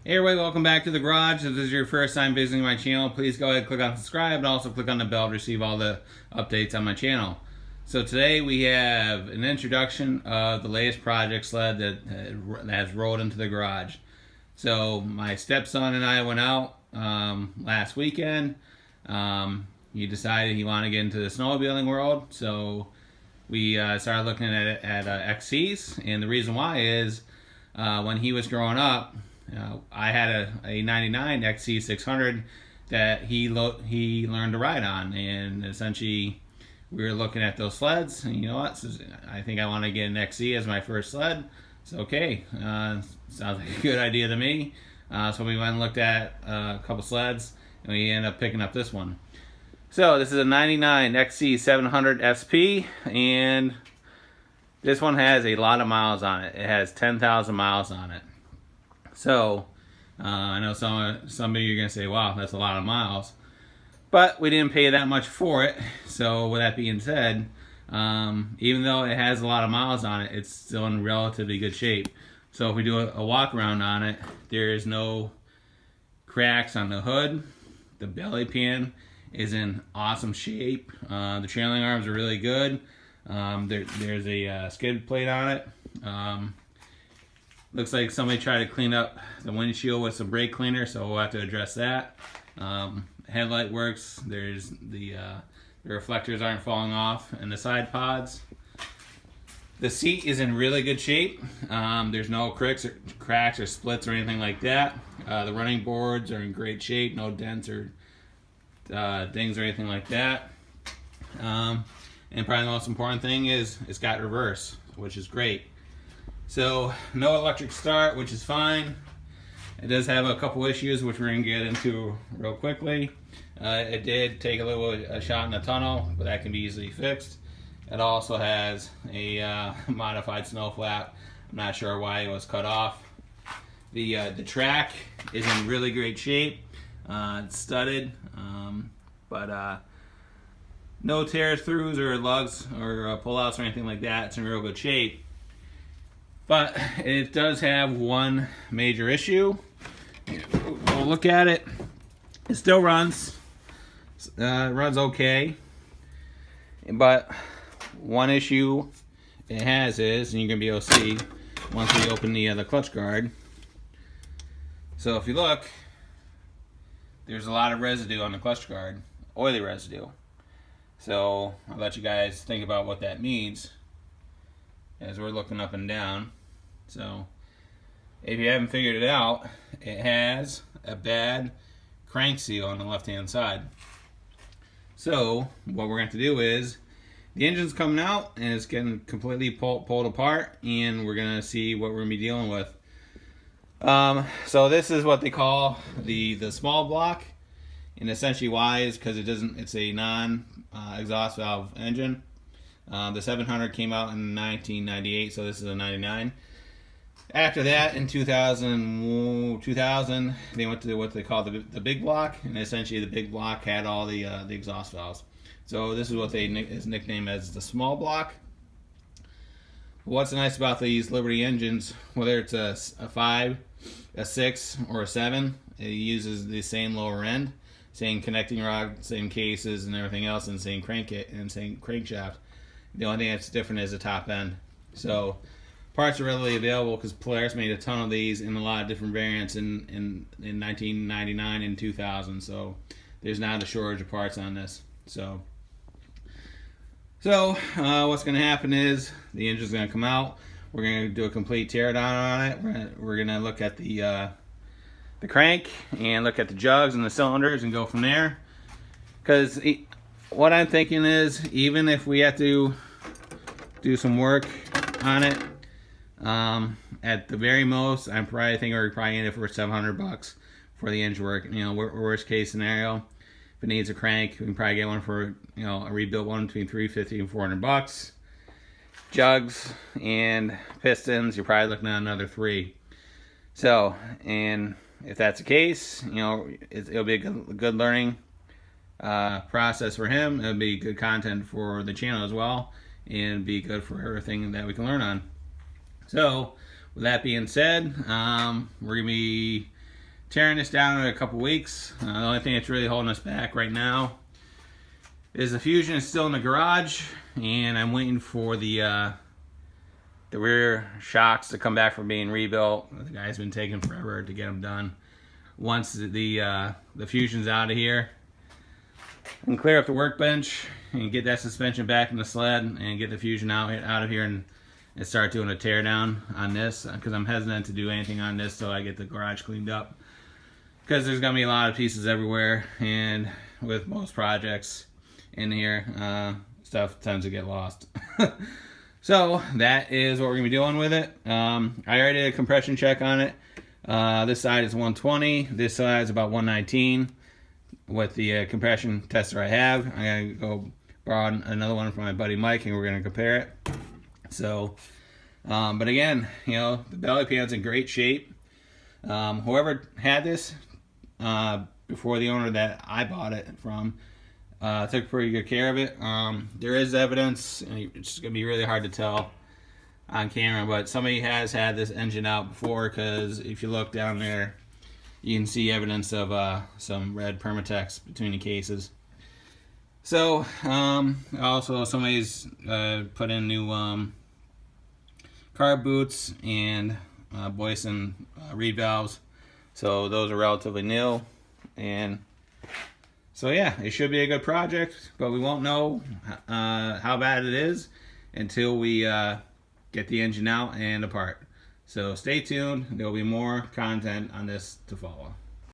Hey everybody, welcome back to the garage. If this is your first time visiting my channel, please go ahead and click on subscribe and also click on the bell to receive all the updates on my channel. So today we have an introduction of the latest project sled that has rolled into the garage. So my stepson and I went out last weekend. He decided he wanted to get into the snowmobiling world, so we started looking at XCs, and the reason why is when he was growing up, I had a 99 XC700 that he learned to ride on, and essentially we were looking at those sleds, and you know what, so I think I want to get an XC as my first sled. So okay, sounds like a good idea to me. So we went and looked at a couple sleds, and we ended up picking up this one. So this is a 99 XC700 SP, and this one has a lot of miles on it. It has 10,000 miles on it. So, I know some of you are going to say, wow, that's a lot of miles. But we didn't pay that much for it. So, with that being said, even though it has a lot of miles on it, it's still in relatively good shape. So, if we do a walk around on it, there is no cracks on the hood. The belly pan is in awesome shape. The trailing arms are really good. There's a skid plate on it. Looks like somebody tried to clean up the windshield with some brake cleaner, so we'll have to address that. Headlight works. There's the reflectors aren't falling off, and the side pods. The seat is in really good shape. There's no cracks or splits or anything like that. The running boards are in great shape. No dents or dings or anything like that. And probably the most important thing is it's got reverse, which is great. So no electric start, which is fine. It does have a couple issues which we're going to get into real quickly. It did take a shot in the tunnel, but that can be easily fixed. It also has a modified snow flap. I'm not sure why it was cut off. The track is in really great shape. It's studded, but no tears, throughs, or lugs, or pullouts, or anything like that. It's in real good shape. But it does have one major issue. We'll look at it. It still runs. Runs okay. But one issue it has is, and you're going to be able to see once we open the clutch guard. So if you look, there's a lot of residue on the clutch guard. Oily residue. So I'll let you guys think about what that means as we're looking up and down. So if you haven't figured it out, it has a bad crank seal on the left hand side. So what we're going to do is the engine's coming out and it's getting completely pulled apart, and we're going to see what we're going to be dealing with. So this is what they call the small block, and essentially why is because it's a non exhaust valve engine. The 700 came out in 1998, so this is a 99. After that, in 2000, they went to what they call the big block, and essentially the big block had all the exhaust valves. So this is what is nicknamed as the small block. What's nice about these Liberty engines, whether it's a 5, a 6, or a 7, it uses the same lower end, same connecting rod, same cases, and everything else, and same crankshaft. The only thing that's different is the top end. So parts are readily available because Polaris made a ton of these in a lot of different variants in 1999 and 2000. So there's not a shortage of parts on this. So what's going to happen is the engine's going to come out. We're going to do a complete teardown on it. We're going to look at the crank and look at the jugs and the cylinders and go from there. Because what I'm thinking is, even if we have to do some work on it, at the very most, I'm probably thinking we're probably in it for $700 for the engine work. You know, worst case scenario, if it needs a crank, we can probably get one for, you know, a rebuilt one between $350 and $400. Jugs and pistons, you're probably looking at another $3. So, and if that's the case, you know, it'll be a good learning process for him. It'll be good content for the channel as well, and be good for everything that we can learn on. So with that being said, we're gonna be tearing this down in a couple weeks. The only thing that's really holding us back right now is the Fusion is still in the garage, and I'm waiting for the rear shocks to come back from being rebuilt. The guy's been taking forever to get them done. Once the Fusion's out of here, I can clear up the workbench and get that suspension back in the sled and get the Fusion out of here and start doing a tear down on this, because I'm hesitant to do anything on this till I get the garage cleaned up, because there's gonna be a lot of pieces everywhere, and with most projects in here, stuff tends to get lost. So that is what we're gonna be doing with it. I already did a compression check on it. This side is 120, this side is about 119 with the compression tester I have. I'm gonna go borrow another one from my buddy Mike, and we're gonna compare it. So, but again, you know, the belly pan's in great shape. Whoever had this before the owner that I bought it from took pretty good care of it. There is evidence, and it's gonna be really hard to tell on camera, but somebody has had this engine out before, because if you look down there, you can see evidence of some red Permatex between the cases. So, also somebody's put in new carb boots and Boyson reed valves. So those are relatively new. And so yeah, it should be a good project, but we won't know how bad it is until we get the engine out and apart. So stay tuned, there will be more content on this to follow.